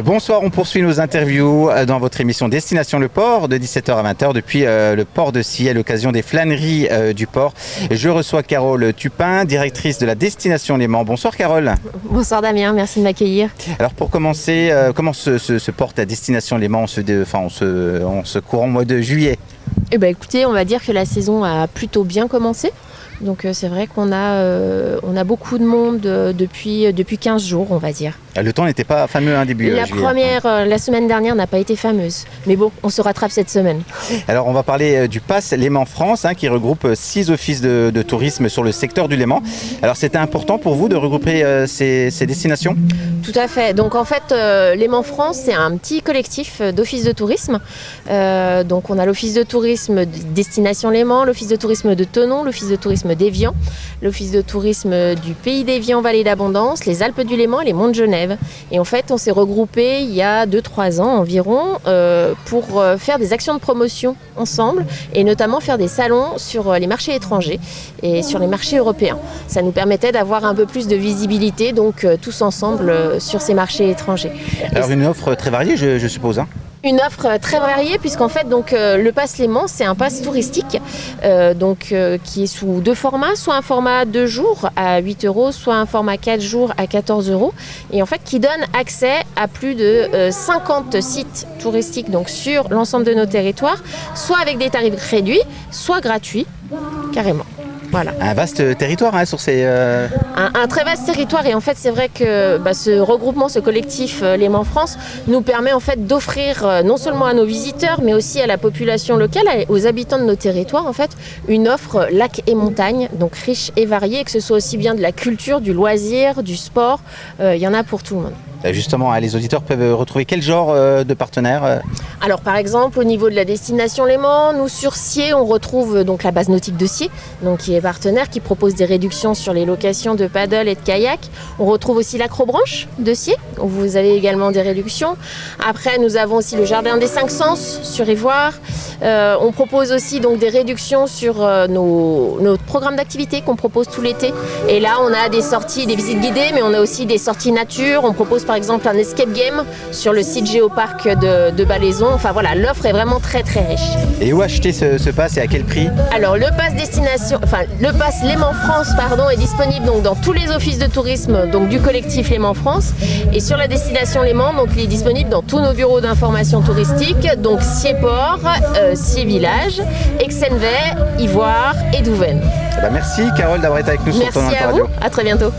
Bonsoir, on poursuit nos interviews dans votre émission Destination Le Port de 17h à 20h depuis le port de Scie à l'occasion des flâneries du port. Je reçois Carole Tupin, directrice de la Destination Léman. Bonsoir Carole. Bonsoir Damien, merci de m'accueillir. Alors pour commencer, comment se porte la Destination Léman en ce courant mois de juillet? Eh ben, écoutez, on va dire que la saison a plutôt bien commencé. Donc c'est vrai qu'on a beaucoup de monde depuis 15 jours, on va dire. Le temps n'était pas fameux début juillet. La semaine dernière n'a pas été fameuse. Mais bon, on se rattrape cette semaine. Alors on va parler du Pass Léman France qui regroupe 6 offices de tourisme sur le secteur du Léman. Alors c'était important pour vous de regrouper ces destinations? Tout à fait. Donc en fait, Léman France, c'est un petit collectif d'offices de tourisme. Donc on a l'office de tourisme Destination Léman, l'office de tourisme de Thonon, l'office de tourisme d'Évian, l'office de tourisme du Pays d'Évian, Vallée d'Abondance, les Alpes du Léman et les Monts de Genève. Et en fait, on s'est regroupés il y a 2-3 ans environ pour faire des actions de promotion ensemble et notamment faire des salons sur les marchés étrangers et sur les marchés européens. Ça nous permettait d'avoir un peu plus de visibilité, donc tous ensemble sur ces marchés étrangers. Alors une offre très variée, je suppose. Une offre très variée puisqu'en fait le Pass Léman c'est un pass touristique qui est sous 2 formats, soit un format 2 jours à 8 €, soit un format 4 jours à 14 € et en fait qui donne accès à plus de 50 sites touristiques donc sur l'ensemble de nos territoires, soit avec des tarifs réduits, soit gratuits carrément. Voilà. Un vaste territoire sur ces... Un très vaste territoire et en fait c'est vrai que ce regroupement, ce collectif Léman France nous permet en fait d'offrir non seulement à nos visiteurs mais aussi à la population locale, aux habitants de nos territoires en fait, une offre lac et montagne, donc riche et variée, que ce soit aussi bien de la culture, du loisir, du sport, il y en a pour tout le monde. Justement, les auditeurs peuvent retrouver quel genre de partenaires? Alors par exemple au niveau de la Destination Léman, nous sur Scie on retrouve donc la base nautique de Scie, donc qui est partenaire, qui propose des réductions sur les locations de paddle et de kayak. On retrouve aussi l'Acrobranche de Scie, où vous avez également des réductions. Après nous avons aussi le Jardin des 5 Sens sur Ivoire. On propose aussi donc des réductions sur nos programmes d'activité qu'on propose tout l'été. Et là on a des sorties, des visites guidées, mais on a aussi des sorties nature. On propose par exemple un escape game sur le site Géoparc de Balaison. Enfin voilà, l'offre est vraiment très très riche. Et où acheter ce pass et à quel prix? Alors le pass Léman France est disponible donc dans tous les offices de tourisme donc du collectif Léman France et sur la Destination Léman donc il est disponible dans tous nos bureaux d'information touristique donc Scie-Port, Scie-Village, Exenvey, Ivoire et Douvaine. Merci Carole d'avoir été avec nous sur ton Merci à radio. vous, à très bientôt.